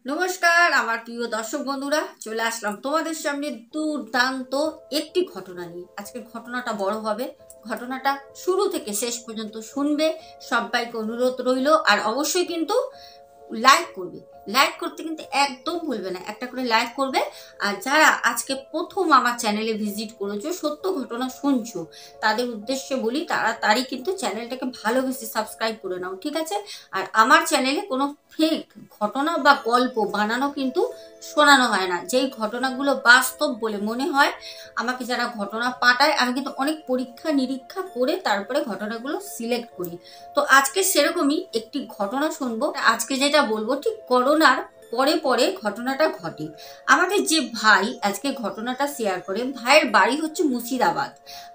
নমস্কার আমার প্রিয় দর্শক বন্ধুরা, চলে আসলাম তোমাদের সামনে দুর্দান্ত একটি ঘটনা নিয়ে। আজকের ঘটনাটা বড় হবে, ঘটনাটা শুরু থেকে শেষ পর্যন্ত শুনবে। সবাইকে অনুরোধ রইল, আর অবশ্যই কিন্তু লাইক করবে। লাইক করতে কিন্তু একদম ভুলবে না, একটা করে লাইক করবে। আর যারা আজকে প্রথম আমার চ্যানেলে ভিজিট করেছো, সত্য ঘটনা শুনছো, তাদের উদ্দেশ্যে বলি তাড়াতাড়ি কিন্তু চ্যানেলটাকে ভালোবেসে সাবস্ক্রাইব করে নাও, ঠিক আছে? আর আমার চ্যানেলে কোনো ফেক ঘটনা বা গল্প বানানো কিন্তু শোনানো হয় না। যেই ঘটনাগুলো বাস্তব বলে মনে হয়, আমাকে যারা ঘটনা পাঠায়, আমি কিন্তু অনেক পরীক্ষা নিরীক্ষা করে তারপরে ঘটনাগুলো সিলেক্ট করি। তো আজকে সেরকমই একটি ঘটনা শুনবো। আজকে যেটা বলবো ঠিক করোনার পরে পরে ঘটনাটা ঘটে। আমাদের যে ভাই আজকে ঘটনাটা শেয়ার করে, ভাইয়ের বাড়ি হচ্ছে মুর্শিদাবাদ,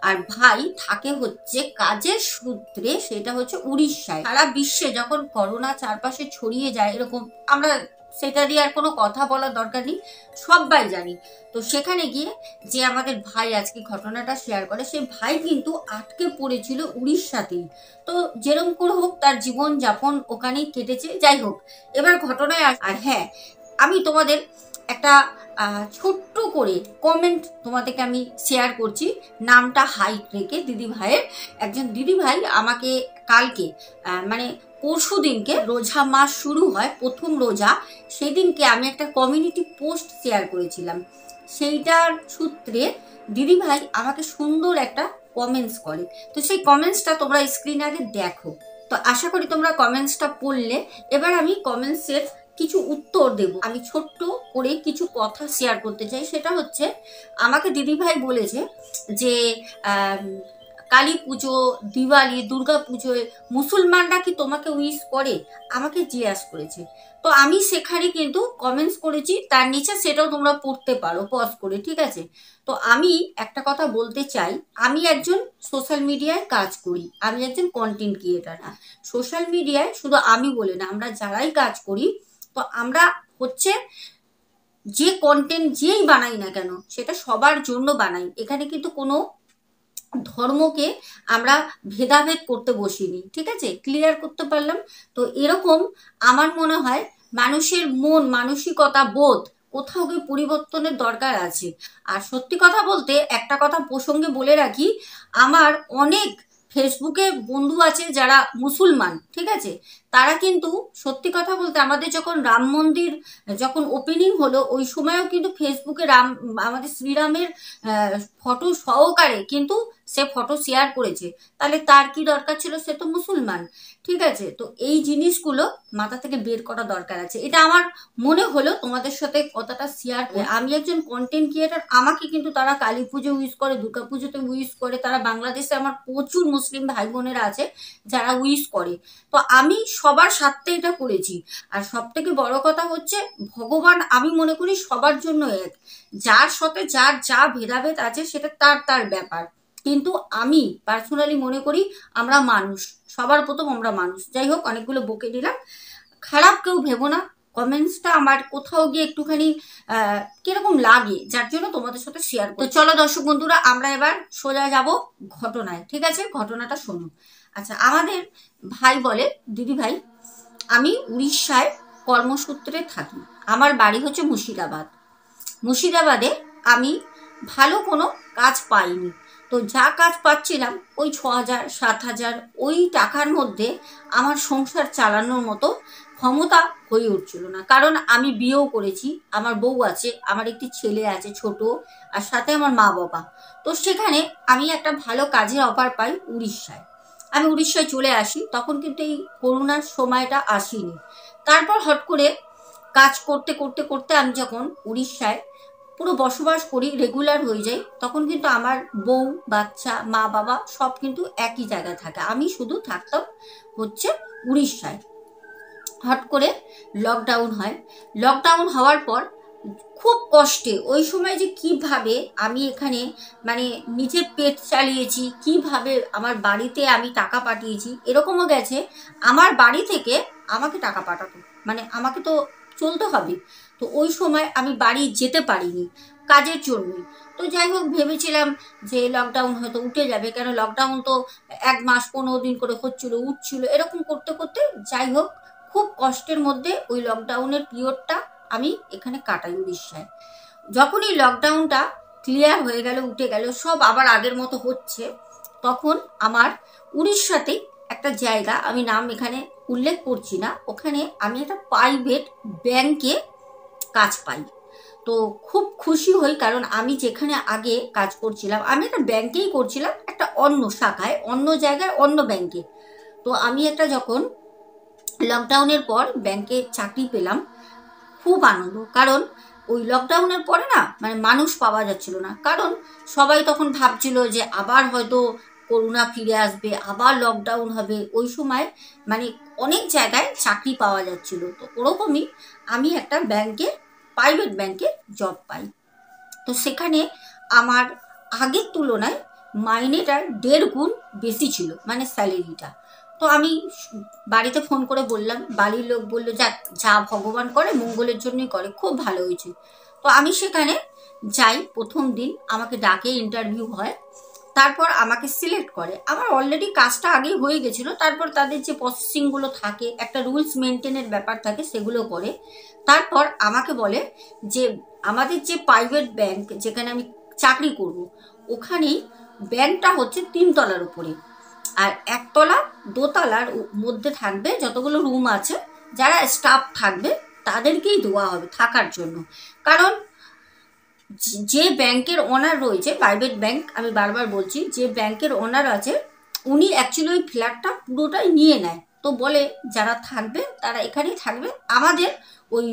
আর ভাই থাকে হচ্ছে কাজের সূত্রে, সেটা হচ্ছে উড়িষ্যায়। সারা বিশ্বে যখন করোনা চারপাশে ছড়িয়ে যায় এরকম, আমরা সেটা দিয়ে আর কোনো কথা বলার দরকার নেই, সবাই জানি। তো সেখানে গিয়ে যে আমাদের ভাই আজকে ঘটনাটা শেয়ার করে, সেই ভাই কিন্তু আটকে পড়েছিল উড়িষ্যাতেই। তো যেরকম করে হোক তার জীবন যাপন ওখানেই কেটেছে। যাই হোক, এবার ঘটনায় আর হ্যাঁ, আমি তোমাদের একটা ছোট্ট করে কমেন্ট তোমাদেরকে আমি শেয়ার করছি, নামটা হাইট রেখে। দিদি ভাইয়ের একজন দিদি ভাই আমাকে কালকে মানে পরশু দিনকে, রোজা মাস শুরু হয় প্রথম রোজা, সেদিনকে আমি একটা কমিউনিটি পোস্ট শেয়ার করেছিলাম। সেইটার সূত্রে দিদি ভাই আমাকে সুন্দর একটা কমেন্টস করে। তো সেই কমেন্টসটা তোমরা স্ক্রিনে আগে দেখো। তো আশা করি তোমরা কমেন্টসটা পড়লে। এবার আমি কমেন্টসের কিছু উত্তর দেব। আমি ছোট্ট করে কিছু কথা শেয়ার করতে চাই। সেটা হচ্ছে, আমাকে দিদিভাই বলেছে যে কালী পুজো, দিওয়ালি, দুর্গা পুজোয় মুসলমানরা কি তোমাকে উইশ করে, আমাকে জিজ্ঞাসা করেছে। তো আমি সেখানে কিন্তু কমেন্টস করেছি, তার নিচে সেটাও তোমরা পড়তে পারো পজ করে, ঠিক আছে? তো আমি একটা কথা বলতে চাই, আমি একজন সোশ্যাল মিডিয়ায় কাজ করি, আমি একজন কন্টেন্ট ক্রিয়েটার। সোশ্যাল মিডিয়ায় শুধু আমি বলে না, আমরা যারাই কাজ করি, তো আমরা হচ্ছে যে কন্টেন্ট যেই বানাই না কেন, সেটা সবার জন্য বানাই। এখানে কিন্তু কোনো ধর্মকে আমরা ভেদাভেদ করতে বসিনি, ঠিক আছে? ক্লিয়ার করতে পারলাম তো? এরকম আমার মনে হয় মানুষের মন মানসিকতা বোধ কোথাও গিয়ে পরিবর্তনের দরকার আছে। আর সত্যি কথা বলতে একটা কথা প্রসঙ্গে বলে রাখি, আমার অনেক ফেসবুকে বন্ধু আছে যারা মুসলমান, ঠিক আছে? তারা কিন্তু সত্যি কথা বলতে, আমাদের যখন রাম মন্দির যখন ওপেনিং হলো, ওই সময়ও কিন্তু ফেসবুকে আমাদের শ্রীরামের ফটো সহকারে কিন্তু সে ফটো শেয়ার করেছে। তাহলে তার কি দরকার ছিল? সে তো মুসলমান, ঠিক আছে? তো এই জিনিসগুলো মাথা থেকে বের করা দরকার আছে। এটা আমার মনে হলো তোমাদের সাথে কথাটা শেয়ার করে। আমি একজন কন্টেন্ট ক্রিয়েটার, আমাকে কিন্তু তারা কালী পুজো উইশ করে, দুর্গা পুজোতে উইশ করে, তারা বাংলাদেশে আমার প্রচুর মুসলিম ভাই বোনেরা আছে যারা উইশ করে। তো আমি সবার স্বার্থে এটা করেছি। আর সব থেকে বড় কথা হচ্ছে, ভগবান আমি মনে করি সবার জন্য এক। যার সাথে যার যা ভেদাভেদ আছে সেটা তার তার ব্যাপার, কিন্তু আমি পার্সোনালি মনে করি আমরা মানুষ, সবার প্রথম আমরা মানুষ। যাই হোক, অনেকগুলো বকে দিলাম, খারাপ কেউ ভেবো না। কমেন্টসটা আমার কোথাও গিয়ে একটুখানি কিরকম লাগে, যার জন্য তোমাদের সাথে শেয়ার। তো চলো দর্শক বন্ধুরা, আমরা এবার সোজা যাব ঘটনায়, ঠিক আছে? ঘটনাটা শোনো। আচ্ছা, আমাদের ভাই বলে, দিদি ভাই, আমি উড়িষ্যায় কর্মসূত্রে থাকি, আমার বাড়ি হচ্ছে মুর্শিদাবাদ। মুর্শিদাবাদে আমি ভালো কোনো কাজ পাইনি। তো যা কাজ পাচ্ছিলাম ওই 6,000 7,000, ওই টাকার মধ্যে আমার সংসার চালানোর মতো ক্ষমতা হয়ে উঠছিল না। কারণ আমি বিয়েও করেছি, আমার বউ আছে, আমার একটি ছেলে আছে ছোট, আর সাথে আমার মা বাবা। তো সেখানে আমি একটা ভালো কাজের অফার পাই উড়িষ্যায়। আমি উড়িষ্যায় চলে আসি, তখন কিন্তু এই করোনার সময়টা আসেনি। তারপর হট করে কাজ করতে করতে করতে আমি যখন উড়িষ্যায় পুরো বসবাস করি, রেগুলার হয়ে যাই, তখন কিন্তু আমার বউ বাচ্চা মা বাবা সব কিন্তু একই জায়গায় থাকে, আমি শুধু থাকতাম হচ্ছে উড়িষ্যায়। হট করে লকডাউন হয়। লকডাউন হওয়ার পর খুব কষ্টে ওই সময় যে কিভাবে আমি এখানে মানে নিজের পেট চালিয়েছি, কিভাবে আমার বাড়িতে আমি টাকা পাঠিয়েছি, এরকমও গেছে আমার বাড়ি থেকে আমাকে টাকা পাঠাতো, মানে আমাকে তো চলতে হবে। তো ওই সময় আমি বাড়ি যেতে পারিনি কাজের জন্যই। তো যাই হোক, ভেবেছিলাম যে লকডাউন হয়তো উঠে যাবে, কেন লকডাউন তো 1 মাস 15 দিন করে হচ্ছিল উঠছিল, এরকম করতে করতে যাই হোক, খুব কষ্টের মধ্যে ওই লকডাউনের পিরিয়ডটা আমি এখানে কাটাই উড়িষ্যায়। যখনই লকডাউনটা ক্লিয়ার হয়ে গেল, উঠে গেল, সব আবার আগের মতো হচ্ছে, তখন আমার উড়িষ্যাতেই একটা জায়গা, আমি নাম এখানে উল্লেখ করছি না, ওখানে আমি একটা প্রাইভেট ব্যাংকে কাজ পাই। তো খুব খুশি হই, কারণ আমি যেখানে আগে কাজ করছিলাম, আমি একটা ব্যাংকেই করছিলাম, একটা অন্য শাখায়, অন্য জায়গায়, অন্য ব্যাংকে। তো আমি একটা যখন লকডাউনের পর ব্যাংকে চাকরি পেলাম, খুব আনন্দ। কারণ ওই লকডাউনের পরে না, মানে মানুষ পাওয়া যাচ্ছিল না, কারণ সবাই তখন ভাবছিল যে আবার হয়তো করোনা ফিরে আসবে, আবার লকডাউন হবে। ওই সময় মানে অনেক জায়গায় চাকরি পাওয়া যাচ্ছিল। তো ওরকমই আমি একটা ব্যাংকে, প্রাইভেট ব্যাংকে জব পাই। তো সেখানে আমার আগের তুলনায় মাইনেটা 1.5 গুণ বেশি ছিল, মানে স্যালারিটা। তো আমি বাড়িতে ফোন করে বললাম, বাড়ির লোক বললো যাক, যা ভগবান করে মঙ্গলের জন্যই করে, খুব ভালো হয়েছে। তো আমি সেখানে যাই, প্রথম দিন আমাকে ডাকে, ইন্টারভিউ হয়, তারপর আমাকে সিলেক্ট করে। আমার অলরেডি কাজটা আগেই হয়ে গেছিলো, তারপর তাদের যে প্রসেসিংগুলো থাকে, একটা রুলস মেনটেনের ব্যাপার থাকে, সেগুলো করে। তারপর আমাকে বলে যে আমাদের যে প্রাইভেট ব্যাংক যেখানে আমি চাকরি করব, ওখানেই ব্যাংকটা হচ্ছে 3 তলার উপরে, আর 1 তলা 2 তলার মধ্যে থাকবে যতগুলো রুম আছে, যারা স্টাফ থাকবে তাদেরকেই দেওয়া হবে থাকার জন্য। কারণ যে ব্যাংকের ওনার রয়েছে, প্রাইভেট ব্যাংক আমি বারবার বলছি, যে ব্যাংকের ওনার আছে, উনি অ্যাকচুয়ালি ওই ফ্ল্যাটটা পুরোটাই নিয়ে নেয়। তো বলে যারা থাকবে তারা এখানেই থাকবে, আমাদের ওই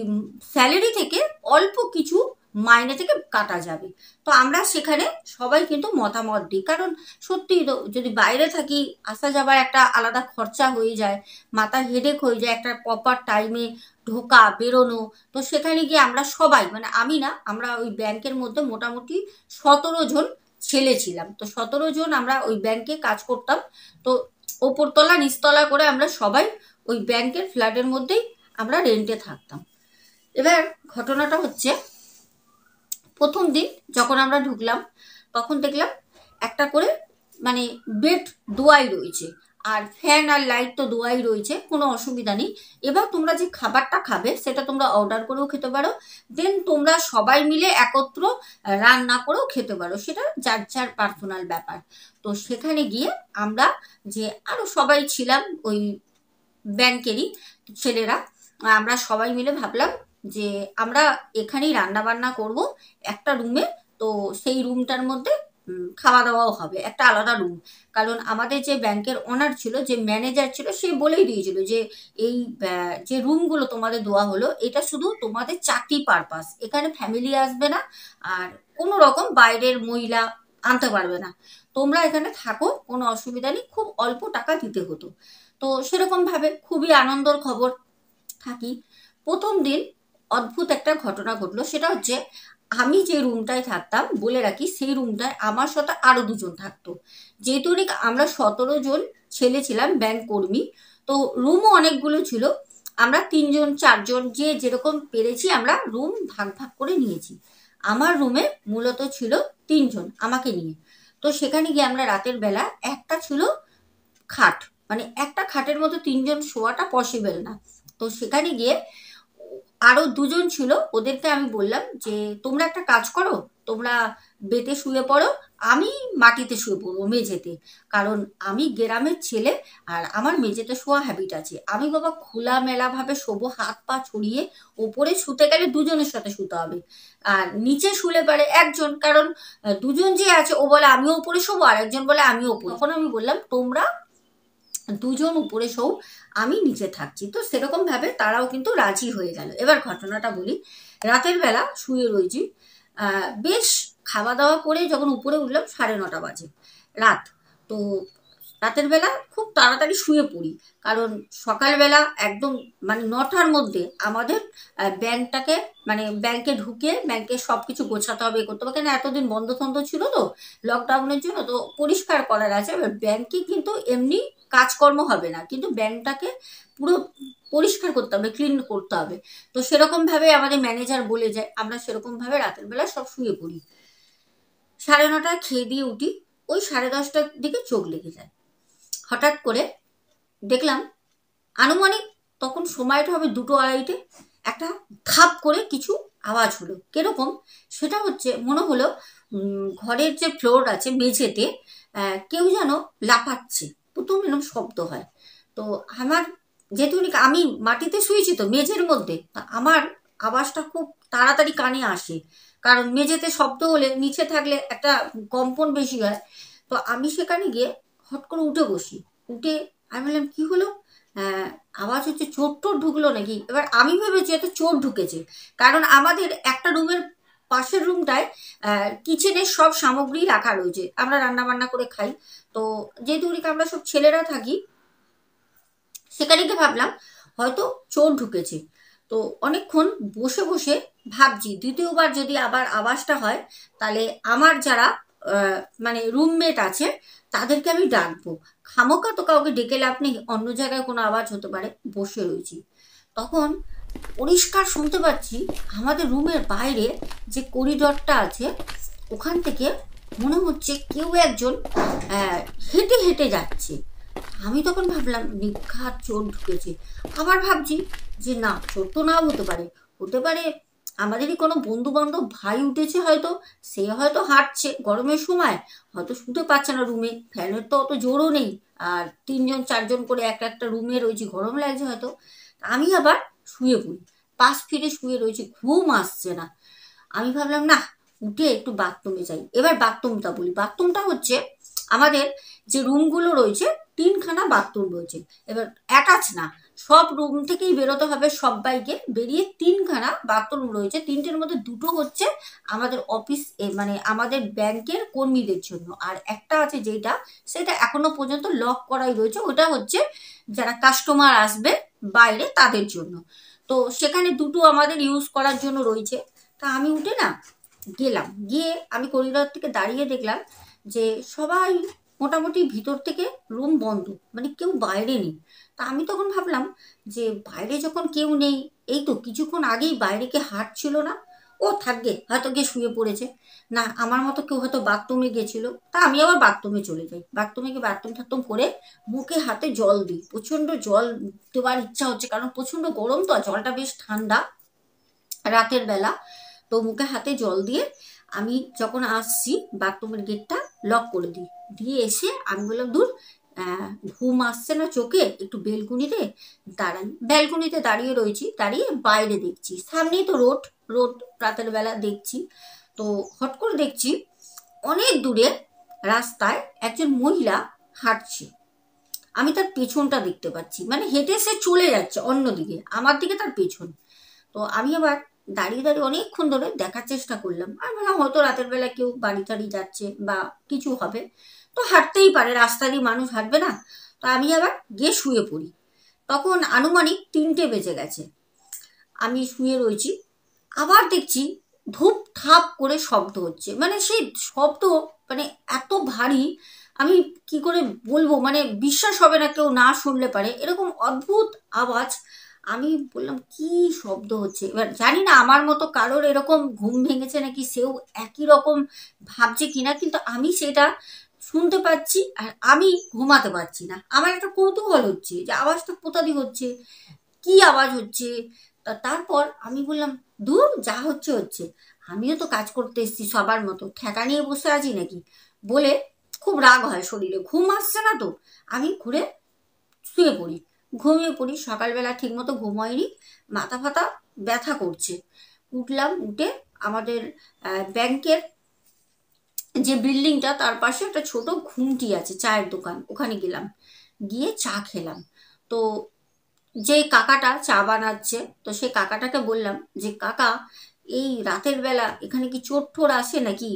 স্যালারি থেকে অল্প কিছু মাইনে থেকে কাটা যাবে। তো আমরা সেখানে সবাই কিন্তু মতামত দিই, কারণ সত্যি তো যদি বাইরে থাকি, আসা যাবার একটা আলাদা খরচা হয়ে যায়, মাথা হেডেক হয়ে যায়, একটা প্রপার টাইমে ঢোকা বেরোনো। তো সেখানে গিয়ে আমরা সবাই, মানে আমি না, আমরা ওই ব্যাংকের মধ্যে মোটামুটি 17 জন ছেলে ছিলাম। তো 17 জন আমরা ওই ব্যাংকে কাজ করতাম। তো ওপরতলা নিচতলা করে আমরা সবাই ওই ব্যাংকের ফ্ল্যাটের মধ্যেই আমরা রেন্টে থাকতাম। এবার ঘটনাটা হচ্ছে, প্রথম দিন যখন আমরা ঢুকলাম, তখন দেখলাম একটা করে মানে বেড দোয়াই রয়েছে, আর ফ্যান আর লাইট তো দোয়াই রয়েছে, কোনো অসুবিধা নেই। এবার তোমরা যে খাবারটা খাবে সেটা তোমরা অর্ডার করেও খেতে পারো, দেন তোমরা সবাই মিলে একত্র রান্না করেও খেতে পারো, সেটা যার যার পার্সোনাল ব্যাপার। তো সেখানে গিয়ে আমরা যে আরো সবাই ছিলাম ওই ব্যাংকেরই ছেলেরা, আমরা সবাই মিলে ভাবলাম যে আমরা এখানেই রান্না বান্না করব একটা রুমে। তো সেই রুমটার মধ্যে খাওয়া দাওয়াও হবে, একটা আলাদা রুম। কারণ আমাদের যে ব্যাংকের ওনার ছিল, যে ম্যানেজার ছিল, সে বলেই দিয়েছিল যে এই যে রুমগুলো তোমাদের দেওয়া হলো, এটা শুধু তোমাদের চাকরি পারপাস, এখানে ফ্যামিলি আসবে না, আর কোনো রকম বাইরের মহিলা আনতে পারবে না, তোমরা এখানে থাকো, কোনো অসুবিধা নেই, খুব অল্প টাকা দিতে হতো। তো সেরকম ভাবে খুবই আনন্দর খবর থাকি। প্রথম দিন অদ্ভুত একটা ঘটনা ঘটলো, সেটা হচ্ছে আমি যে রুমটায় থাকতাম, বলে রাখি, সেই রুমটায় আমার সাথে আরো 2 জন থাকতো। যেহেতু আমরা 17 জন ছেলে ছিলাম ব্যাংক কর্মী, তো রুমও অনেকগুলো ছিল, আমরা 3 জন 4 জন যে যেরকম পেরেছি আমরা রুম ভাগ ভাগ করে নিয়েছি। আমার রুমে মূলত ছিল 3 জন আমাকে নিয়ে। তো সেখানে গিয়ে আমরা রাতের বেলা, একটা ছিল খাট, মানে একটা খাটের মধ্যে 3 জন শোয়াটা পসিবল না। তো সেখানে গিয়ে আরো 2 জন ছিল, ওদেরকে আমি বললাম যে তোমরা একটা কাজ করো, তোমরা বেতে শুয়ে পড়ো, আমি মাটিতে শুয়ে পড়বো, মেঝেতে। কারণ আমি গ্রামের ছেলে, আর আমার মেঝেতে শোয়া হ্যাবিট আছে, আমি বাবা খোলামেলা ভাবে শোবো, হাত পা ছড়িয়ে। ওপরে শুতে গেলে 2 জনের সাথে শুতে হবে, আর নিচে শুলে পারে একজন, কারণ 2 জন যে আছে, ও বলে আমিও উপরে শোবো, আর একজন বলে আমিও উপরে। তখন আমি বললাম তোমরা 2 জন উপরে শোও, আমি নিচে থাকছি। তো সেরকম ভাবে তারাও কিন্তু রাজি হয়ে গেল। এবার ঘটনাটা বলি, রাতের বেলা শুয়ে রয়েছি, বেশ খাওয়া দাওয়া করে যখন উপরে উঠলাম 9:30 বাজে রাত। তো রাতের বেলা খুব তাড়াতাড়ি শুয়ে পড়ি, কারণ সকালবেলা একদম মানে 9টার মধ্যে আমাদের ব্যাংকটাকে, মানে ব্যাংকে ঢুকে ব্যাংকে সব কিছু গোছাতে হবে, করতে হবে, কেন এতদিন বন্ধ টন্ধ ছিল তো লকডাউনের জন্য, তো পরিষ্কার করার আছে। এবার ব্যাংকে কিন্তু এমনি কাজকর্ম হবে না, কিন্তু ব্যাংকটাকে পুরো পরিষ্কার করতে হবে, ক্লিন করতে হবে। তো সেরকম ভাবে আমাদের ম্যানেজার বলে যায়, আমরা সেরকম ভাবে রাতের বেলা সব শুয়ে পড়ি। 9:30 খেয়ে দিয়ে উঠি, ওই 10:30টার দিকে চোখ লেগে যায়। হঠাৎ করে দেখলাম, আনুমানিক তখন সময়টা হবে 2টো 2:30, একটা থাপ করে কিছু আওয়াজ হলো। কিরকম সেটা হচ্ছে, মনে হলো ঘরের যে ফ্লোর আছে মেঝেতে কেউ যেন লাফাচ্ছে, প্রথম এরকম শব্দ হয়। তো আমার যেহেতু আমি মাটিতে শুয়েছি তো মেঝের মধ্যে, আমার আওয়াজটা খুব তাড়াতাড়ি কানে আসে, কারণ মেঝেতে শব্দ হলে নিচে থাকলে একটা কম্পন বেশি হয়। তো আমি সেখানে গিয়ে হট করে উঠে বসি। উঠে আমি বললাম কি হলো, আওয়াজ হচ্ছে চোর টোর ঢুকলো নাকি। এবার আমি ভেবেছি এত চোর ঢুকেছে, কারণ আমাদের একটা রুমের পাশের রুমটায় কিচেনের সব সামগ্রী রাখা রয়েছে, আমরা রান্না বান্না করে খাই। তো যেহেতু আমরা সব ছেলেরা থাকি, সেখানে গিয়ে ভাবলাম হয়তো চোর ঢুকেছে। তো অনেকক্ষণ বসে বসে ভাবছি দ্বিতীয়বার যদি আবার আওয়াজটা হয় তাহলে আমার যারা মানে রুমমেট আছে তাদেরকে আমি ডাকবো। খামোকা তো কাউকে ডেকে লাভ নেই, অন্য জায়গায় কোনো আওয়াজ হতে পারে। বসে রয়েছি, তখন পরিষ্কার শুনতে পাচ্ছি আমাদের রুমের বাইরে যে করিডরটা আছে ওখান থেকে মনে হচ্ছে কেউ একজন হেঁটে হেঁটে যাচ্ছে। আমি তখন ভাবলাম নিঘাত চোর ঢুকেছে। আবার ভাবছি যে না, চোর তো নাও হতে পারে, হতে পারে আমাদেরই কোনো বন্ধু বান্ধব ভাই উঠেছে হয়তো, সে হয়তো হাঁটছে গরমের সময়, হয়তো শুতে পাচ্ছে না রুমে, ফ্যানের তো অত জোরও নেই, আর 3জন 4জন করে একটা রুমে রয়েছে, গরম লাগছে হয়তো। আমি আবার শুয়ে পড়ি, পাশ ফিরে শুয়ে রয়েছি, ঘুম আসছে না। আমি ভাবলাম না, উঠে একটু বাথরুমে যাই। এবার বাথরুমটা বলি, বাথরুমটা হচ্ছে আমাদের যে রুমগুলো রয়েছে 3খানা বাথরুম রয়েছে। এবার অ্যাটাচ না, সব রুম থেকেই বেরোতে হবে সবাইকে, বেরিয়ে 3খানা বাথরুম রয়েছে। 3টের মধ্যে 2টো হচ্ছে আমাদের অফিস মানে আমাদের ব্যাংকের কর্মীদের জন্য, আর একটা আছে যেটা সেটা এখনো পর্যন্ত লক করাই রয়েছে, ওটা হচ্ছে যারা কাস্টমার আসবে বাইরে তাদের জন্য। তো সেখানে 2টো আমাদের ইউজ করার জন্য রয়েছে। তা আমি উঠে না গেলাম, গিয়ে আমি করিডর থেকে দাঁড়িয়ে দেখলাম যে সবাই মোটামুটি ভিতর থেকে রুম বন্ধ, মানে কেউ বাইরে নেই। তা আমি তখন ভাবলাম যে বাইরে যখন কেউ নেই, এই তো কিছুক্ষণ আগেই বাইরে কে হাঁটছিল না, ও থাকবে হয়তো গিয়ে শুয়ে পড়েছে, না আমার মতো কেউ হয়তো বাথরুমে গেছিল। তা আমি আবার বাথরুমে চলে যাই, বাথরুমে গিয়ে বাথরুম টাথরুম করে মুখে হাতে জল দিই, প্রচণ্ড জল দেওয়ার ইচ্ছা হচ্ছে কারণ প্রচণ্ড গরম, তো জলটা বেশ ঠান্ডা রাতের বেলা। তো মুখে হাতে জল দিয়ে আমি যখন আসছি বাথরুমের গেটটা লক করে দিই, দিয়ে এসে আমি বললাম দূর, ঘুম আসছে না চোখে, একটু বেলকুনিতে দাঁড়াই। ব্যালকনিতে দাঁড়িয়ে রয়েছি, দাঁড়িয়ে বাইরে দেখছি, সামনেই তো রোড, রোড রাতের বেলা দেখছি। তো হট করে দেখছি অনেক দূরে রাস্তায় একজন মহিলা হাঁটছে, আমি তার পেছনটা দেখতে পাচ্ছি, মানে হেঁটে সে চলে যাচ্ছে অন্যদিকে, আমার দিকে তার পেছন। তো আমি আবার দাঁড়িয়ে দাঁড়িয়ে অনেকক্ষণ ধরে দেখার চেষ্টা করলাম, আর ভাবলাম হয়তো রাতের বেলা কেউ বাড়ি টাড়ি যাচ্ছে বা কিছু হবে, তো হাঁটতেই পারে, রাস্তা দিয়ে মানুষ হাঁটবে না। তো আমি আবার গিয়ে শুয়ে পড়ি। তখন আনুমানিক 3টে বেজে গেছে, আমি শুয়ে রয়েছি, আবার দেখছি ধূপ ধাপ করে শব্দ হচ্ছে, মানে সেই শব্দ মানে এত ভারী, আমি কি করে বলবো, মানে বিশ্বাস হবে না কেউ না শুনলে পারে, এরকম অদ্ভুত আওয়াজ। আমি বললাম কি শব্দ হচ্ছে, এবার জানি না আমার মতো কারোর এরকম ঘুম ভেঙেছে নাকি, সেও একই রকম ভাবছে কিনা, কিন্তু আমি সেটা শুনতে পাচ্ছি আর আমি ঘুমাতে পারছি না। আমার একটা কৌতূহল হচ্ছে যে আওয়াজটা কোথা দিয়ে হচ্ছে, কি আওয়াজ হচ্ছে। তারপর আমি বললাম দূর, যা হচ্ছে হচ্ছে, আমিও তো কাজ করতে এসেছি সবার মতো, ঠেকা নিয়ে বসে আছি নাকি, বলে খুব রাগ হয় শরীরে, ঘুম আসছে না, তো আমি ঘুরে শুয়ে পড়ি, ঘুমিয়ে পড়ি। সকালবেলা ঠিক মতো ঘুম হয়নি, মাথা ফাতা ব্যথা করছে। উঠলাম, উঠে আমাদের ব্যাংকের যে বিল্ডিংটা তার পাশে একটা ছোট ঘুমটি আছে, চায়ের দোকান, ওখানে গেলাম, গিয়ে চা খেলাম। তো যে কাকাটা চা বানাচ্ছে, তো সেই কাকাটাকে বললাম যে কাকা, এই রাতের বেলা এখানে কি চোর ঠোর আসে নাকি।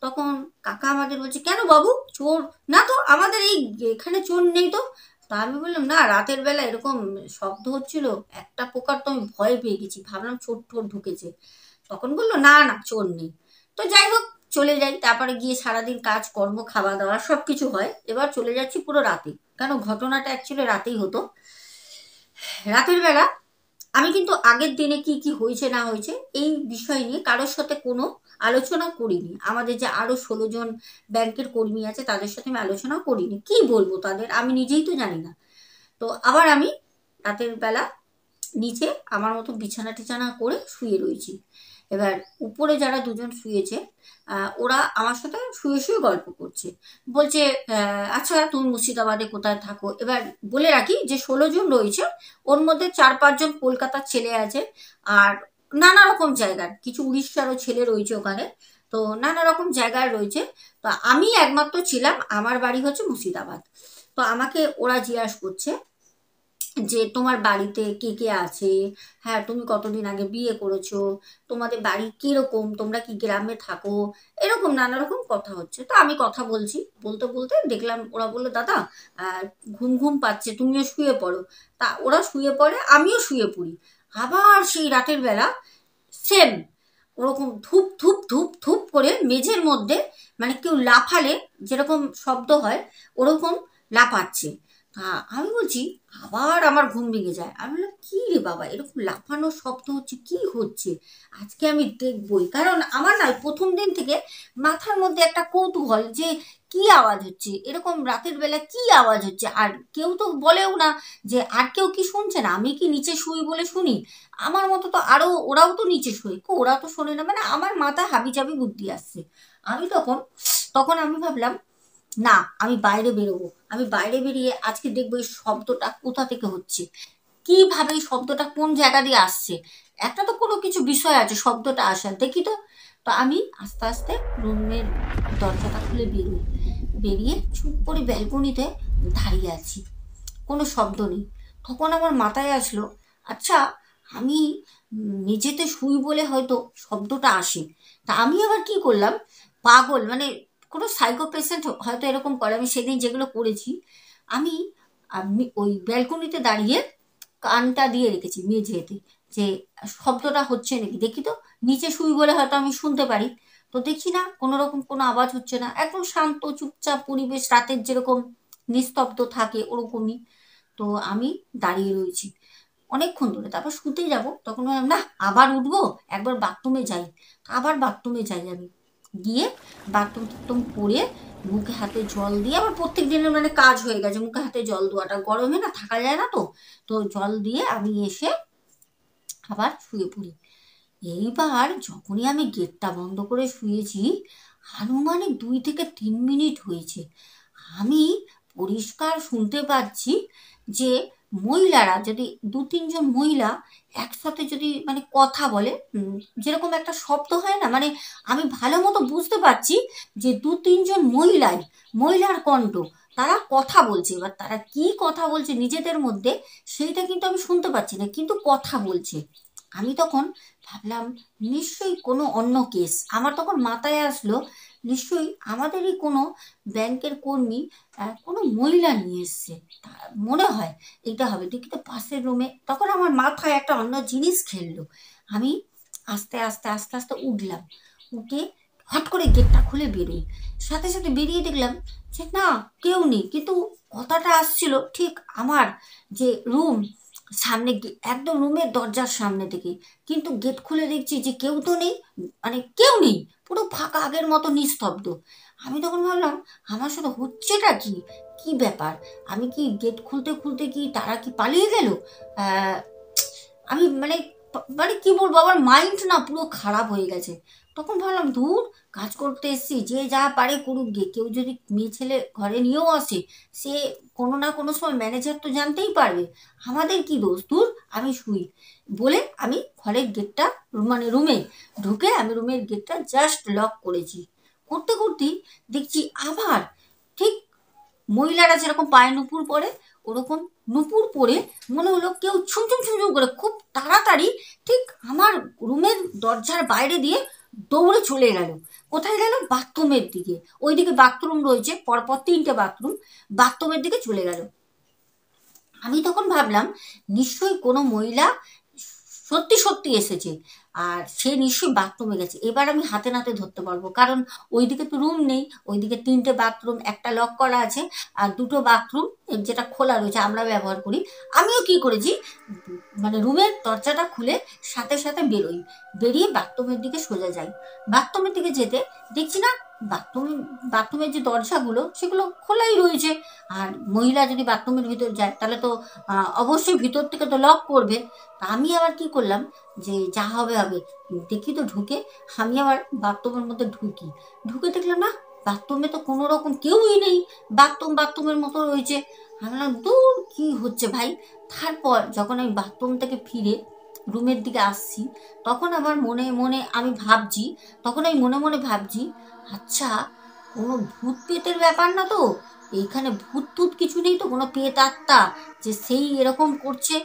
তখন কাকা আমাদের বলছে কেন বাবু, চোর না তো, আমাদের এই এখানে চোর নেই তো। তা আমি বললাম না, রাতের বেলা এরকম শব্দ হচ্ছিল, একটা প্রকার তো আমি ভয় পেয়ে গেছি, ভাবলাম চোর ঠোর ঢুকেছে। তখন বললো না না, চোর নেই। তো যাই হোক, চলে যাই, তারপরে গিয়ে সারাদিন কাজ কর্ম খাওয়া দাওয়া সব কিছু হয়। এবার চলে যাচ্ছি পুরো রাতে, কেন ঘটনাটা অ্যাকচুয়ালি রাতেই হতো। রাতের বেলা আমি কিন্তু আগের দিনে কি কি হয়েছে না হয়েছে এই বিষয় নিয়ে কারোর সাথে কোনো আলোচনা করিনি। আমাদের যে আরো 16জন ব্যাংকের কর্মী আছে তাদের সাথে আমি আলোচনা করিনি, কি বলবো তাদের, আমি নিজেই তো জানি না। তো আবার আমি রাতের বেলা নিচে আমার মতো বিছানা টিছানা করে শুয়ে রয়েছি। এবার উপরে যারা দুজন শুয়েছে ওরা আমার সাথে শুয়ে শুয়ে গল্প করছে। বলছে আচ্ছা তুমি মুর্শিদাবাদে কোথায় থাকো? এবার বলে রাখি যে 16 জন রয়েছে, ওর মধ্যে 4-5 জন কলকাতার ছেলে আছে, আর নানা রকম জায়গার, কিছু উড়িষ্যারও ছেলে রয়েছে ওখানে। তো নানা রকম জায়গায় রয়েছে। তো আমি একমাত্র ছিলাম, আমার বাড়ি হচ্ছে মুর্শিদাবাদ। তো আমাকে ওরা জিজ্ঞাসা করছে যে তোমার বাড়িতে কে কে আছে, হ্যাঁ তুমি কতদিন আগে বিয়ে করেছো, তোমাদের বাড়ি কিরকম, তোমরা কি গ্রামে থাকো, এরকম নানা রকম কথা হচ্ছে। তো আমি কথা বলছি, বলতে বলতে দেখলাম ওরা বললো দাদা ঘুম ঘুম পাচ্ছে, তুমিও শুয়ে পড়ো। তা ওরা শুয়ে পড়ে, আমিও শুয়ে পড়ি। আবার সেই রাতের বেলা সেম ওরকম ধূপ ধূপ ধূপ ধূপ করে মেঝের মধ্যে, মানে কেউ লাফালে যেরকম শব্দ হয় ওরকম লাফাচ্ছে। আমি বলছি, আবার আমার ঘুম ভেঙে যায়। আমি বললাম কি রে বাবা, এরকম লাফানোর শব্দ হচ্ছে, কি হচ্ছে, আজকে আমি দেখবই। কারণ আমার না প্রথম দিন থেকে মাথার মধ্যে একটা কৌতূহল যে কি আওয়াজ হচ্ছে, এরকম রাতের বেলা কি আওয়াজ হচ্ছে। আর কেউ তো বলেও না যে আর কেউ কি শুনছে না, আমি কি নিচে শুই বলে শুনি, আমার মতো তো আরো ওরাও তো নিচে শোয়, ওরা তো শোনে না, মানে আমার মাথায় হাবিজাবি বুদ্ধি আসছে। আমি তখন তখন আমি ভাবলাম না, আমি বাইরে বেরোবো, আমি বাইরে বেরিয়ে আজকে দেখবো এই শব্দটা কোথা থেকে হচ্ছে, কিভাবে এই শব্দটা কোন জায়গা দিয়ে আসছে, একটা তো কোনো কিছু বিষয় আছে শব্দটা আসার, দেখি তো। তো আমি আস্তে আস্তে রুমের দরজাটা খুলে বেরিয়ে চুপ করে ব্যালকনিতে দাঁড়িয়ে আছি, কোনো শব্দ নেই। তখন আমার মাথায় আসলো, আচ্ছা আমি মেঝেতে শুই বলে হয়তো শব্দটা আসে। তা আমি আবার কি করলাম, পাগল মানে কোনো সাইকো পেশেন্ট হয়তো এরকম করে, আমি সেদিন যেগুলো করেছি, আমি আমি ওই ব্যালকনিতে দাঁড়িয়ে কানটা দিয়ে রেখেছি মেঝেতে, যে শব্দটা হচ্ছে নাকি দেখি তো, নিচে শুই বলে হয়তো আমি শুনতে পারি। তো দেখি না কোনো রকম কোনো আওয়াজ হচ্ছে না, একদম শান্ত চুপচাপ পরিবেশ, রাতের যেরকম নিস্তব্ধ থাকে ওরকমই। তো আমি দাঁড়িয়ে রয়েছি অনেকক্ষণ ধরে, তারপর শুতে যাব, তখন বললাম না আবার উঠবো, একবার বাথরুমে যাই। আবার বাথরুমে যাই, আমি গিয়ে বাথরুম টাথরুম করে মুখে হাতে জল দিয়ে, আবার প্রত্যেক দিনের মানে কাজ হয়ে গেছে মুখে হাতে জল দেওয়াটা, গরমে না থাকা যায় না, তো তো জল দিয়ে আমি এসে আবার শুয়ে পড়ি। এইবার যখনই আমি গেটটা বন্ধ করে শুয়েছি, আনুমানিক 2 থেকে 3 মিনিট হয়েছে, আমি পরিষ্কার শুনতে পাচ্ছি যে মহিলারা যদি 2-3 জন মহিলা একসাথে যদি মানে কথা বলে, যেরকম একটা শব্দ হয় না, মানে আমি ভালো মতো বুঝতে পারছি যে 2-3 জন মহিলার কণ্ঠ, তারা কথা বলছে। এবার তারা কি কথা বলছে নিজেদের মধ্যে সেইটা কিন্তু আমি শুনতে পাচ্ছি না, কিন্তু কথা বলছে। আমি তখন ভাবলাম নিশ্চয়ই কোনো অন্য কেস, আমার তখন মাথায় আসলো নিশ্চয়ই আমাদেরই কোনো ব্যাংকের কর্মী কোনো মহিলা নিয়ে এসছে, মনে হয় এটা হবে, দেখি তো পাশের রুমে। তখন আমার মাথায় একটা অন্য জিনিস খেললো। আমি আস্তে আস্তে আস্তে আস্তে উঠলাম, উঠে হট করে গেটটা খুলে বেরোই। সাথে সাথে বেরিয়ে দেখলাম যে না, কেউ নেই, কিন্তু কথাটা আসছিল ঠিক আমার যে রুম সামনে, একদম রুমের দরজার সামনে থেকে। কিন্তু গেট খুলে দেখছি যে কেউ তো নেই, মানে কেউ নেই, পুরো ফাঁকা, আগের মতো নিস্তব্ধ। আমি তখন ভাবলাম আমার সাথে হচ্ছেটা কি, কি ব্যাপার, আমি কি গেট খুলতে খুলতে কি তারা কি পালিয়ে গেল? আমি মানে মানে কি বলবো, আমার মাইন্ড না পুরো খারাপ হয়ে গেছে। তখন ভাবলাম দূর, কাজ করতে এসছি, যে যা পারে করুক গে, কেউ যদি মেয়ে ছেলে ঘরে নিয়েও আসে, সে কোনো না কোনো সময় ম্যানেজার তো জানতেই পারবে, আমাদের কি দোষ, দূর আমি শুই বলে আমি ঘরের গেটটা, মানে রুমে ঢুকে আমি রুমের গেটটা জাস্ট লক করেছি। করতে করতেই দেখছি আবার ঠিক মহিলারা যেরকম পায়ে নুপুর পরে, ওরকম নুপুর পরে মনে হলো কেউ ছুমছুম ছুমছুম করে খুব তাড়াতাড়ি ঠিক আমার রুমের দরজার বাইরে দিয়ে দৌড়ে চলে গেল। কোথায় গেল? বাথরুমের দিকে। ওইদিকে বাথরুম রয়েছে, পরপর 3টে বাথরুম, বাথরুমের দিকে চলে গেল। আমি তখন ভাবলাম নিশ্চয়ই কোনো মহিলা সত্যি সত্যি এসেছে, আর সে নিশ্চয়ই বাথরুমে গেছে। এবার আমি হাতে নাতে ধরতে পারবো, কারণ ওইদিকে তো রুম নেই, ওইদিকে 3টে বাথরুম, একটা লক করা আছে, আর 2টো বাথরুম যেটা খোলা রয়েছে আমরা ব্যবহার করি। আমিও কি করেছি, মানে রুমের দরজাটা খুলে সাথে সাথে বেরিয়ে বাথরুমের দিকে সোজা যাই। বাথরুমের দিকে যেতে দেখছি না বাথরুমের যে দরজাগুলো সেগুলো খোলাই রয়েছে। আর মহিলা যদি বাথরুমের ভিতর যায় তাহলে তো অবশ্যই ভিতর থেকে তো লক করবে। তা আমি আবার কি করলাম, যে যা হবে হবে, দেখি তো ঢুকে আমি আবার বাথরুমের মধ্যে ঢুকে দেখলাম না, বাথরুমে তো কোনো রকম কেউই নেই, বাথরুমের মতো রয়েছে। আমি বললাম দূর কি হচ্ছে ভাই। তারপর যখন আমি বাথরুম থেকে ফিরে রুমের দিকে আসছি, তখন আমার মনে মনে আমি ভাবছি, আচ্ছা কোনো ভূত পেতের ব্যাপার না তো, এইখানে ভূত টুত কিছু নেই তো, কোনো পেত আত্মা যে সেই এরকম করছে।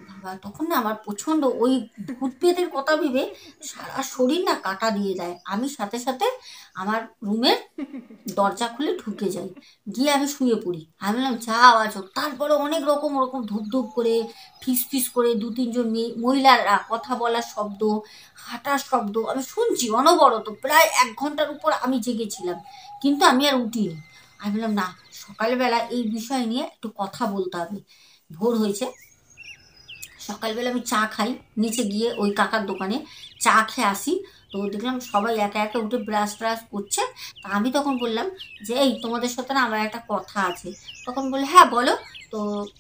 বাবা তখন না আমার প্রচন্ড ওই ভূত পেতের কথা ভেবে সারা শরীর না কাটা দিয়ে দেয়। আমি সাথে সাথে আমার রুমের দরজা খুলে ঢুকে যাই, গিয়ে আমি শুয়ে পড়ি। আমি বললাম যা আওয়াজ হোক। তারপরে অনেক রকম ওরকম ধূপ ধূপ করে ফিস ফিস করে দু তিনজন মহিলারা কথা বলার শব্দ, হাঁটার শব্দ আমি শুনছি অনবরত। প্রায় 1 ঘন্টার উপর আমি জেগেছিলাম, কিন্তু আমি আর উঠিনি। আমি বললাম না, সকালবেলা এই বিষয় নিয়ে একটু কথা বলতে হবে। ভোর হয়েছে, সকালবেলা আমি চা খাই, নিচে গিয়ে ওই কাকার দোকানে চা খেয়ে আসি। তো দেখলাম সবাই একে একে উঠে ব্রাশ ট্রাশ করছে। তা আমি তখন বললাম যে এই তোমাদের সাথে না আমার একটা কথা আছে। তখন বললে হ্যাঁ বলো। তো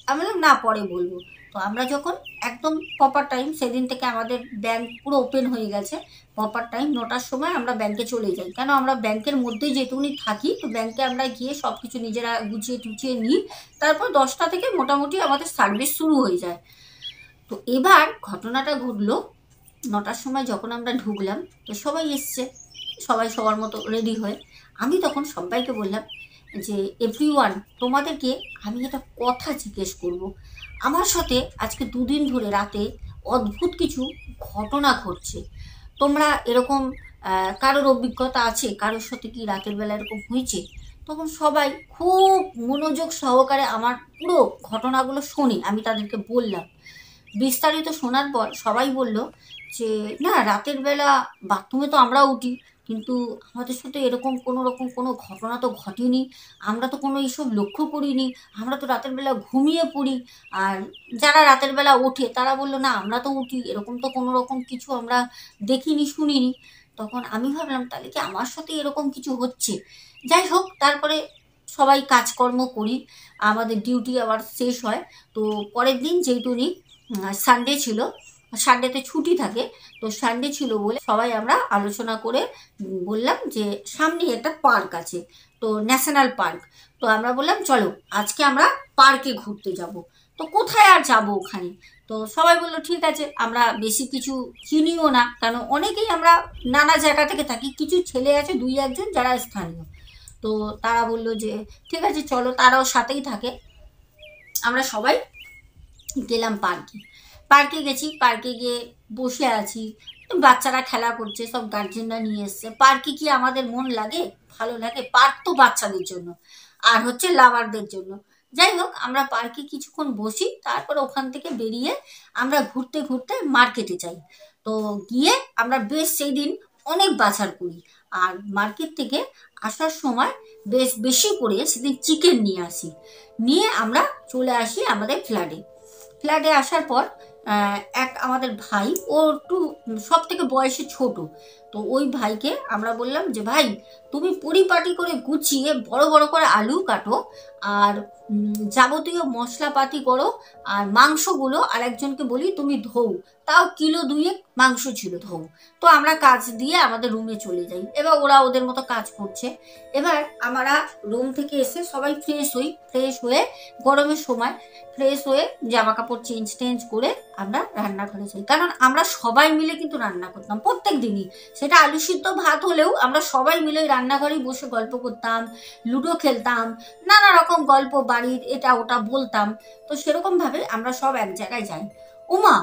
আমি বললাম না পরে বলবো। তো আমরা যখন একদম প্রপার টাইম, সেদিন থেকে আমাদের ব্যাংক পুরো ওপেন হয়ে গেছে, প্রপার টাইম 9টার সময় আমরা ব্যাংকে চলে যাই। কেন আমরা ব্যাংকের মধ্যেই যেটুকুনি থাকি, তো ব্যাংকে আমরা গিয়ে সব কিছু নিজেরা গুছিয়ে টুচিয়ে নিই। তারপর 10টা থেকে মোটামুটি আমাদের সার্ভিস শুরু হয়ে যায়। তো এবার ঘটনাটা ঘটলো 9টার সময় যখন আমরা ঢুকলাম, তো সবাই এসছে, সবাই সবার মতো রেডি হয়ে। আমি তখন সবাইকে বললাম যে এভরিওয়ান, তোমাদেরকে আমি একটা কথা জিজ্ঞেস করব। আমার সাথে আজকে 2 দিন ধরে রাতে অদ্ভুত কিছু ঘটনা ঘটছে। তোমরা এরকম কারোর অভিজ্ঞতা আছে, কারোর সাথে কি রাতের বেলা এরকম হয়েছে? তখন সবাই খুব মনোযোগ সহকারে আমার পুরো ঘটনাগুলো শোনে। আমি তাদেরকে বললাম, বিস্তারিত শোনার পর সবাই বলল যে না, রাতের বেলা বাথরুমে তো আমরা উঠি, কিন্তু আমাদের সাথে এরকম কোনো রকম কোনো ঘটনা তো ঘটেনি। আমরা তো কোনো এইসব লক্ষ্য করিনি। আমরা তো রাতের বেলা ঘুমিয়ে পড়ি। আর যারা রাতের বেলা ওঠে তারা বললো না, আমরা তো উঠি, এরকম তো কোনো রকম কিছু আমরা দেখিনি শুনিনি। তখন আমি ভাবলাম তাহলে কি আমার সাথে এরকম কিছু হচ্ছে। যাই হোক, তারপরে সবাই কাজকর্ম করি, আমাদের ডিউটি আবার শেষ হয়। তো পরের দিন যেহেতু সানডে ছিল, সানডেতে ছুটি থাকে, তো সানডে ছিল বলে সবাই আমরা আলোচনা করে বললাম যে সামনেই একটা পার্ক আছে, তো ন্যাশনাল পার্ক। তো আমরা বললাম চলো আজকে আমরা পার্কে ঘুরতে যাব। তো কোথায় আর যাব ওখানে। তো সবাই বললো ঠিক আছে। আমরা বেশি কিছু চিনিও না, কারণ অনেকেই আমরা নানা জায়গা থেকে থাকি, কিছু ছেলে আছে 2-1জন যারা স্থানীয়। তো তারা বললো যে ঠিক আছে চলো, তারাও সাথেই থাকে। আমরা সবাই গেলাম পার্কে গেছি। পার্কে গিয়ে বসে আছি, বাচ্চারা খেলা করছে, সব গার্জেনরা নিয়ে এসছে। পার্কে কি আমাদের মন লাগে? ভালো লাগে? পার্ক তো বাচ্চাদের জন্য আর হচ্ছে লাভারদের জন্য। যাই হোক, আমরা পার্কে কিছুক্ষণ বসি, তারপর ওখান থেকে বেরিয়ে আমরা ঘুরতে ঘুরতে মার্কেটে যাই। তো গিয়ে আমরা বেশ সেই দিন অনেক বাজার করি। আর মার্কেট থেকে আসার সময় বেশ বেশি করে সেদিন চিকেন নিয়ে আসি। নিয়ে আমরা চলে আসি আমাদের ফ্ল্যাটে আসার পর এক আমাদের ভাই, ও একটু সব থেকে বয়সে ছোট। তো ওই ভাইকে আমরা বললাম যে ভাই, তুমি পরিপাটি করে গুছিয়ে বড় বড় করে আলু কাটো, আর যাবতীয় মশলাপাতি করো, আর মাংসগুলো আর একজনকে বলি তুমি ধোও, তাও কিলো 2 মাংস ছিল, ধোও। তো আমরা কাজ দিয়ে আমাদের রুমে চলে যাই। এবার ওরা ওদের মতো কাজ করছে। এবার আমরা রুম থেকে এসে সবাই ফ্রেশ হয়ে গরমের সময় ফ্রেশ হয়ে জামা কাপড় চেঞ্জ করে আমরা রান্নাঘরে যাই। কারণ আমরা সবাই মিলে কিন্তু রান্না করতাম প্রত্যেক দিনই। সেটা আলু সিদ্ধ ভাত হলেও আমরা সবাই মিলে রান্নাঘরেই বসে গল্প করতাম, লুডো খেলতাম, নানা রকম গল্প বাড়ির এটা ওটা বলতাম। তো সেরকমভাবে আমরা সব এক জায়গায় যাই। উমা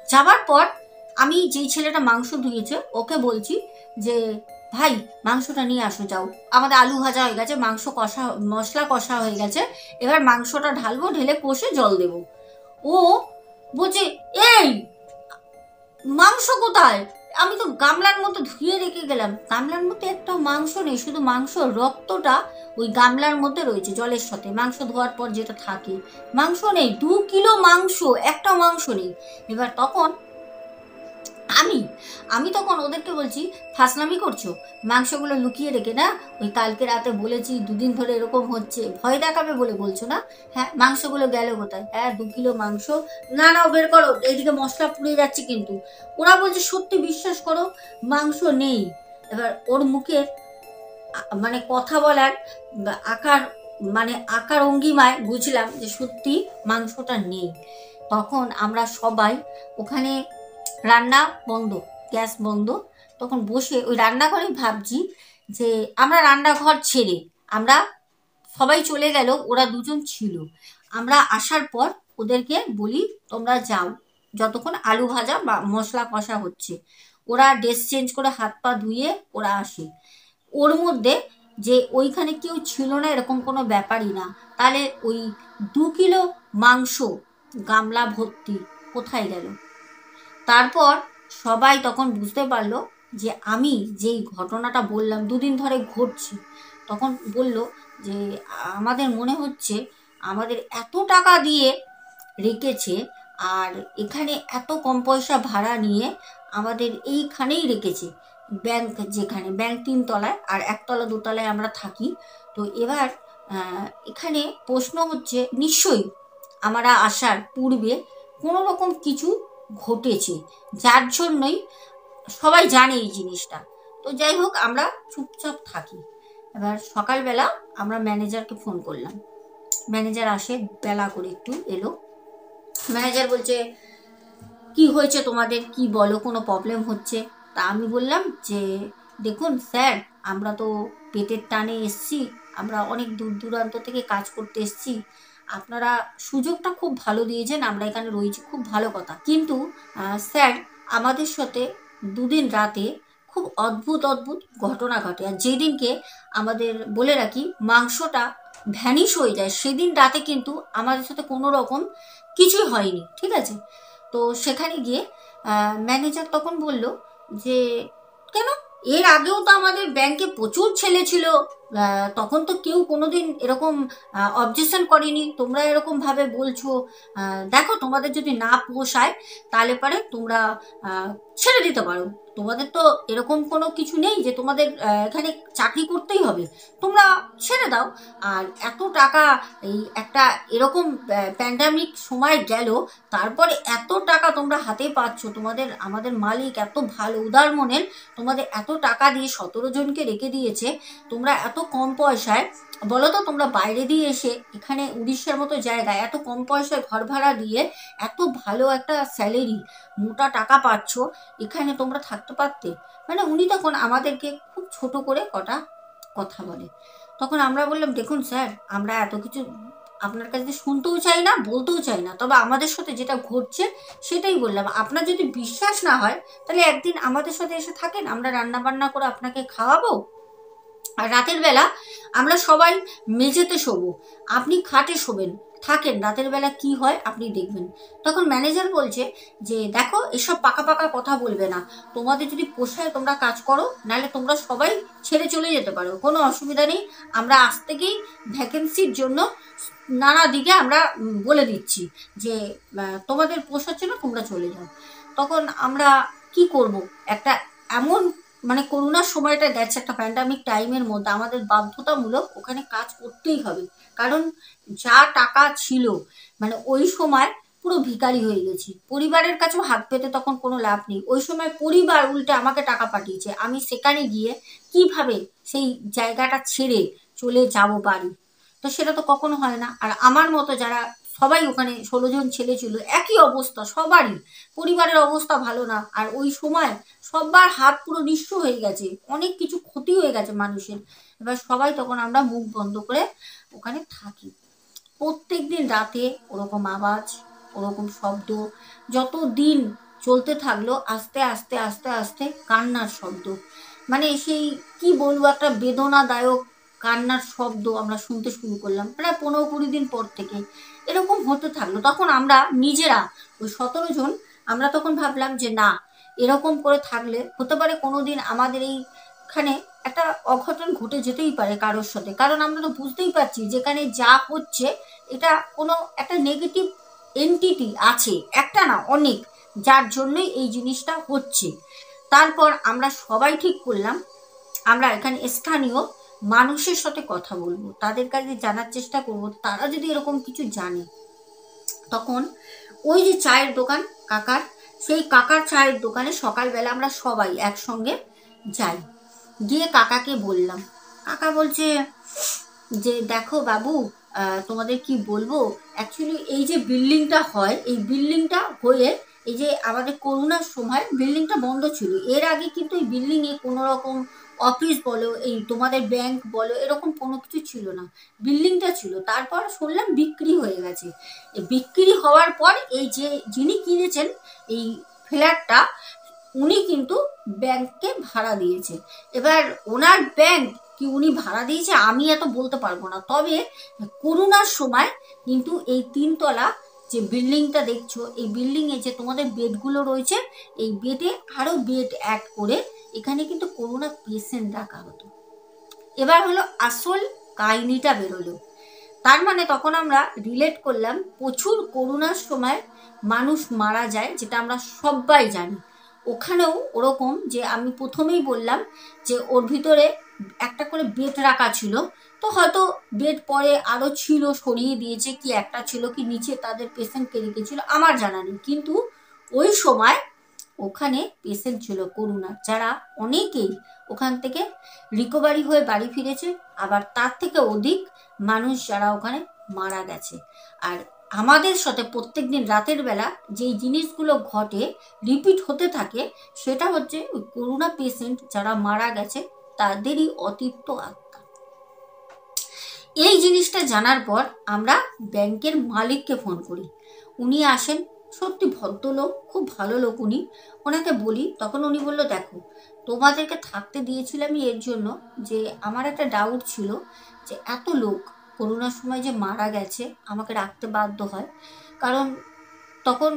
যাবার পর আমি যেই ছেলেটা মাংস ধুয়েছে ওকে বলছি যে ভাই, মাংসটা নিয়ে আসো, যাও। আমাদের আলু ভাজা হয়ে গেছে, মাংস কষা, মশলা কষা হয়ে গেছে, এবার মাংসটা ঢালবো, ঢেলে কষে জল দেব। ও বলছে এই মাংস কোথায়? আমি তো গামলার মধ্যে ধুয়ে রেখে গেলাম। গামলার মধ্যে একটা মাংস নেই, শুধু মাংস রক্তটা ওই গামলার মধ্যে রয়েছে জলের সাথে, মাংস ধোয়ার পর যেটা থাকে। মাংস নেই, 2 কিলো মাংস, একটা মাংস নেই। এবার তখন আমি আমি তখন ওদেরকে বলছি, ফাসলামি করছো, মাংসগুলো লুকিয়ে রেখে না, ওই কালকে রাতে বলেছি 2 দিন ধরে এরকম হচ্ছে, ভয় দেখাবে বলে বলছো না? হ্যাঁ, মাংসগুলো গেল কোথায়? হ্যাঁ, 2 কিলো মাংস। না না, বের করো, এইদিকে মশলা পুড়ে যাচ্ছে। কিন্তু ওরা বলছে সত্যি, বিশ্বাস করো মাংস নেই। এবার ওর মুখের মানে কথা বলার আকার, মানে আকার অঙ্গিমায় বুঝলাম যে সত্যি মাংসটা নেই। তখন আমরা সবাই ওখানে, রান্না বন্ধ, গ্যাস বন্ধ, তখন বসে ওই রান্নাঘরেই ভাবছি যে আমরা রান্নাঘর ছেড়ে আমরা সবাই চলে গেল, ওরা 2জন ছিল। আমরা আসার পর ওদেরকে বলি তোমরা যাও, যতক্ষণ আলু ভাজা বা মশলা কষা হচ্ছে। ওরা ড্রেস চেঞ্জ করে হাত পা ধুয়ে ওরা আসে। ওর মধ্যে যে ওইখানে কেউ ছিল না এরকম কোনো ব্যাপারই না। তাহলে ওই 2 কিলো মাংস গামলা ভর্তি কোথায় গেল? তারপর সবাই তখন বুঝতে পারলো যে আমি যেই ঘটনাটা বললাম 2 দিন ধরে ঘটছে, তখন বলল যে আমাদের মনে হচ্ছে আমাদের এত টাকা দিয়ে রেখেছে, আর এখানে এত কম পয়সা ভাড়া নিয়ে আমাদের এইখানেই রেখেছে। ব্যাংক, যেখানে ব্যাংক 3 তলায় আর 1 তলা 2 তলায় আমরা থাকি। তো এবার এখানে প্রশ্ন হচ্ছে নিশ্চয়ই আমরা আসার পূর্বে কোনো রকম কিছু ঘটেছে, যার জন্যই সবাই জানে এই জিনিসটা। তো যাই হোক, আমরা চুপচাপ থাকি। এবার সকালবেলা আমরা ম্যানেজারকে ফোন করলাম। ম্যানেজার আসে, বেলা করে একটু এলো। ম্যানেজার বলছে কি হয়েছে তোমাদের, কি বলো, কোনো প্রবলেম হচ্ছে? তা আমি বললাম যে দেখুন স্যার, আমরা তো পেটের টানে এসছি, আমরা অনেক দূর দূরান্ত থেকে কাজ করতে এসছি, আপনারা সুযোগটা খুব ভালো দিয়েছেন, আমরা এখানে রয়েছি, খুব ভালো কথা। কিন্তু স্যার, আমাদের সাথে 2 দিন রাতে খুব অদ্ভুত অদ্ভুত ঘটনা ঘটে। আর যেদিনকে আমাদের বলে রাখি মাংসটা ভ্যানিশ হয়ে যায়, সেদিন রাতে কিন্তু আমাদের সাথে কোনো রকম কিছুই হয়নি, ঠিক আছে? তো সেখানে গিয়ে ম্যানেজার তখন বলল যে কেন, এর আগেও তো আমাদের ব্যাংকে প্রচুর ছেলে ছিল, তখন তো কেউ কোনোদিন এরকম অবজেকশন করেনি, তোমরা এরকম ভাবে বলছো। দেখো, তোমাদের যদি না পোষায় তাহলে পরে তোমরা ছেড়ে দিতে পারো, তোমাদের তো এরকম কোনো কিছু নেই যে তোমাদের এখানে চাকরি করতেই হবে, তোমরা ছেড়ে দাও। আর এত টাকা, এই একটা এরকম প্যান্ডামিক সময় গেল, তারপরে এত টাকা তোমরা হাতে পাচ্ছ, তোমাদের আমাদের মালিক এত ভালো উদার মনের, তোমাদের এত টাকা দিয়ে 17 জনকে রেখে দিয়েছে, তোমরা এত কম পয়সায়, বলো তো, তোমরা বাইরে দিয়ে এসে এখানে উড়িষ্যার মতো জায়গায় এত কম পয়সায় ঘর ভাড়া দিয়ে এত ভালো একটা স্যালারি, মোটা টাকা পাচ্ছ, এখানে তোমরা থাকতে পারতে? মানে উনি তখন আমাদেরকে খুব ছোট করে কটা কথা বলে। তখন আমরা বললাম দেখুন স্যার, আমরা এত কিছু আপনার কাছে শুনতেও চাই না, বলতেও চাই না, তবে আমাদের সাথে যেটা ঘটছে সেটাই বললাম। আপনার যদি বিশ্বাস না হয় তাহলে একদিন আমাদের সাথে এসে থাকেন, আমরা রান্না বান্না করে আপনাকে খাওয়াবো। আর রাতের বেলা আমরা সবাই মেঝেতে শোবো, আপনি খাটে শোবেন, থাকেন, রাতের বেলা কি হয় আপনি দেখবেন। তখন ম্যানেজার বলছে যে দেখো, এসব পাকা পাকা কথা বলবে না, তোমাদের যদি পোষায় তোমরা কাজ করো, নাহলে তোমরা সবাই ছেড়ে চলে যেতে পারো, কোনো অসুবিধা নেই, আমরা আজ থেকেই ভ্যাকেন্সির জন্য নানা দিকে আমরা বলে দিচ্ছি যে তোমাদের পোষাচ্ছে না, তোমরা চলে যাও। তখন আমরা কি করব, একটা এমন মানে করোনার সময়টা গেছে, একটা প্যান্ডামিক টাইমের মধ্যে আমাদের বাধ্যতামূলক ওখানে কাজ করতেই হবে, কারণ যা টাকা ছিল মানে ওই সময় পুরো ভিখারি হয়ে গেছি, পরিবারের কাছেও হাত পেতে তখন কোনো লাভ নেই। ওই সময় পরিবার উল্টে আমাকে টাকা পাঠিয়েছে, আমি সেখানে গিয়ে কিভাবে সেই জায়গাটা ছেড়ে চলে যাব বাড়ি? তো সেটা তো কখনো হয় না। আর আমার মতো যারা সবাই ওখানে 16 জন ছেলে ছিল, একই অবস্থা সবারই, পরিবারের অবস্থা ভালো না। আর ওই সময় সবার হাত পুরো নিঃস্ব হয়ে গেছে, অনেক কিছু ক্ষতি হয়ে গেছে মানুষের। এবার সবাই তখন আমরা মুখ বন্ধ করে ওখানে থাকি। প্রত্যেক দিন রাতে ওরকম আওয়াজ, ওরকম শব্দ, যত দিন চলতে থাকলো, আস্তে আস্তে আস্তে আস্তে কান্নার শব্দ, মানে সেই কি বলবো, একটা বেদনাদায়ক কান্নার শব্দ আমরা শুনতে শুরু করলাম প্রায় 15-20 দিন পর থেকে। এরকম হতে থাকলো। তখন আমরা নিজেরা ওই 17 জন, আমরা তখন ভাবলাম যে না, এরকম করে থাকলে হতে পারে কোনোদিন আমাদের এইখানে একটা অঘটন ঘটে যেতেই পারে কারোর সাথে, কারণ আমরা তো বুঝতেই পারছি যেখানে যা হচ্ছে এটা কোনো একটা নেগেটিভ এন্টিটি আছে, একটা না অনেক, যার জন্যই এই জিনিসটা হচ্ছে। তারপর আমরা সবাই ঠিক করলাম আমরা এখানে স্থানীয় মানুষের সাথে কথা বলবো, তাদের কাছে জানার চেষ্টা করব তারা যদি এরকম কিছু জানে। তখন ওই যে চায়ের দোকান কাকার, সেই কাকার চায়ের দোকানে সকালবেলা আমরা সবাই একসঙ্গে যাই, গিয়ে কাকাকে বললাম। কাকা বলছে যে দেখো বাবু, তোমাদের কি বলবো, অ্যাকচুয়ালি এই যে বিল্ডিংটা হয়, এই বিল্ডিংটা হয়ে এই যে আমাদের করোনার সময় বিল্ডিংটা বন্ধ ছিল। এর আগে কিন্তু এই বিল্ডিংয়ে কোনো রকম অফিস বলো, এই তোমাদের ব্যাংক বলো, এরকম কোনো কিছু ছিল না, বিল্ডিংটা ছিল। তারপর শুনলাম বিক্রি হয়ে গেছে। বিক্রি হওয়ার পর এই যে যিনি কিনেছেন এই ফ্ল্যাটটা, উনি কিন্তু ব্যাংককে ভাড়া দিয়েছে। এবার ওনার ব্যাংক কি উনি ভাড়া দিয়েছে আমি এত বলতে পারবো না, তবে করোনার সময় কিন্তু এই 3 তলা যে বিল্ডিংটা দেখছো, এই বিল্ডিংয়ে যে তোমাদের বেডগুলো রয়েছে, এই বেডে আরও বেড অ্যাড করে এখানে কিন্তু করোনা পেশেন্ট রাখা হতো। এবার হলো আসল কাহিনীটা বেরোলো। তার মানে তখন আমরা রিলেট করলাম, প্রচুর করোনার সময় মানুষ মারা যায়, যেটা আমরা সবাই জানি। ওখানেও ওরকম, যে আমি প্রথমেই বললাম যে ওর ভিতরে একটা করে বেড রাখা ছিল, তো হয়তো বেড পরে আরও ছিল, সরিয়ে দিয়েছে, কি একটা ছিল কি নিচে তাদের পেশেন্টকে রেখেছিল আমার জানা নেই, কিন্তু ওই সময় ওখানে পেশেন্ট ছিল করোনা, যারা অনেকেই ওখান থেকে রিকভারি হয়ে বাড়ি ফিরেছে, আবার তার থেকে অধিক মানুষ যারা ওখানে মারা গেছে। আর আমাদের সাথে প্রত্যেকদিন রাতের বেলা যেই জিনিসগুলো ঘটে, রিপিট হতে থাকে, সেটা হচ্ছে ওই করোনা পেশেন্ট যারা মারা গেছে তাদেরই অতৃপ্ত আত্মা। এই জিনিসটা জানার পর আমরা ব্যাংকের মালিককে ফোন করি। উনি আসেন, সত্যি ভদ্রলোক, খুব ভালো লোক উনি। ওনাকে বলি, তখন উনি বললো দেখো তোমাদেরকে থাকতে দিয়েছিলাম আমি এর জন্য যে আমার একটা ডাউট ছিল যে এত লোক করোনার সময় যে মারা গেছে আমাকে রাখতে বাধ্য হয়, কারণ তখন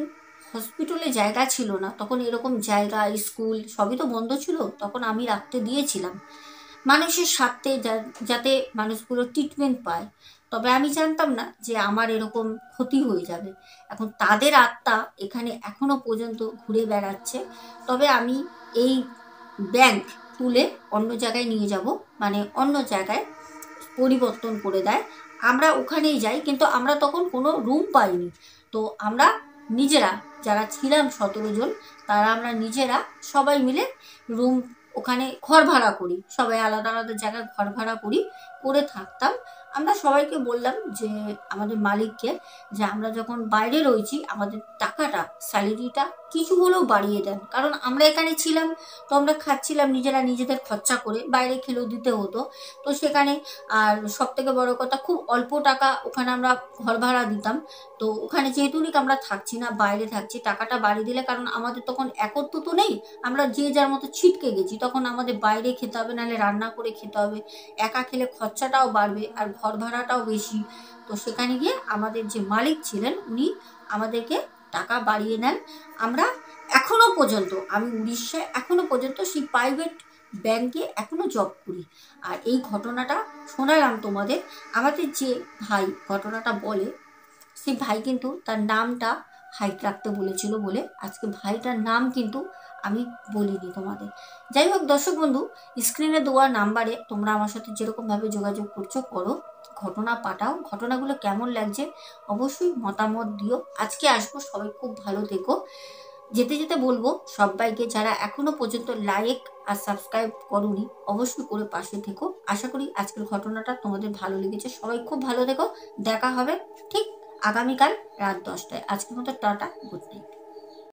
হসপিটালে জায়গা ছিল না, তখন এরকম জায়গা স্কুল সবই তো বন্ধ ছিল, তখন আমি রাখতে দিয়েছিলাম মানুষের স্বার্থে, যাতে মানুষগুলো ট্রিটমেন্ট পায়। তবে আমি জানতাম না যে আমার এরকম ক্ষতি হয়ে যাবে। এখন তাদের আত্মা এখানে এখনো পর্যন্ত ঘুরে বেড়াচ্ছে। তবে আমি এই ব্যাংক তুলে অন্য জায়গায় নিয়ে যাব, মানে অন্য জায়গায় পরিবর্তন করে দেয়, আমরা ওখানেই যাই। কিন্তু আমরা তখন কোনো রুম পাইনি, তো আমরা নিজেরা যারা ছিলাম 17 জন, তারা আমরা নিজেরা সবাই মিলে রুম ওখানে ঘর ভাড়া করি, সবাই আলাদা আলাদা জায়গায় ঘর ভাড়া করে থাকতাম। আমরা সবাইকে বললাম যে আমাদের মালিককে, যে আমরা যখন বাইরে রয়েছি আমাদের টাকাটা, স্যালারিটা কিছু হলেও বাড়িয়ে দেন, কারণ আমরা এখানে ছিলাম তো আমরা খাচ্ছিলাম নিজেরা, নিজেদের খরচা করে, বাইরে খেলেও দিতে হতো। তো সেখানে আর সব থেকে বড় কথা, খুব অল্প টাকা ওখানে আমরা ঘর ভাড়া দিতাম। তো ওখানে যেহেতু আমরা থাকছি না, বাইরে থাকছি, টাকাটা বাড়িয়ে দিলে, কারণ আমাদের তখন একত্র তো নেই, আমরা যে যার মতো ছিটকে গেছি, তখন আমাদের বাইরে খেতে হবে, নাহলে রান্না করে খেতে হবে, একা খেলে খরচাটাও বাড়বে আর ঘর ভাড়াটাও বেশি। তো সেখানে গিয়ে আমাদের যে মালিক ছিলেন উনি আমাদেরকে টাকা বাড়িয়ে নেন। আমরা এখনো পর্যন্ত, আমি উড়িষ্যায় এখনো পর্যন্ত সেই প্রাইভেট ব্যাংকে এখনো জব করি। আর এই ঘটনাটা শোনালাম তোমাদের। আমাদের যে ভাই ঘটনাটা বলে, সেই ভাই কিন্তু তার নামটা হাইড রাখতে বলেছিল বলে আজকে ভাইটার নাম কিন্তু আমি বলিনি তোমাদের। যাই হোক দর্শক বন্ধু, স্ক্রিনে দেওয়া নাম্বারে তোমরা আমার সাথে যেরকমভাবে যোগাযোগ করছো করো, ঘটনা পাঠাও, ঘটনাগুলো কেমন লাগছে অবশ্যই মতামত দিও। আজকে আসবো, সবাই খুব ভালো থেকো। যেতে যেতে বলবো সবাইকে, যারা এখনো পর্যন্ত লাইক আর সাবস্ক্রাইব করোনি অবশ্যই করে পাশে থেকো। আশা করি আজকের ঘটনাটা তোমাদের ভালো লেগেছে। সবাই খুব ভালো থেকো, দেখা হবে ঠিক আগামীকাল রাত 10টায়। আজকের মতো টাটা, গুড নাইট।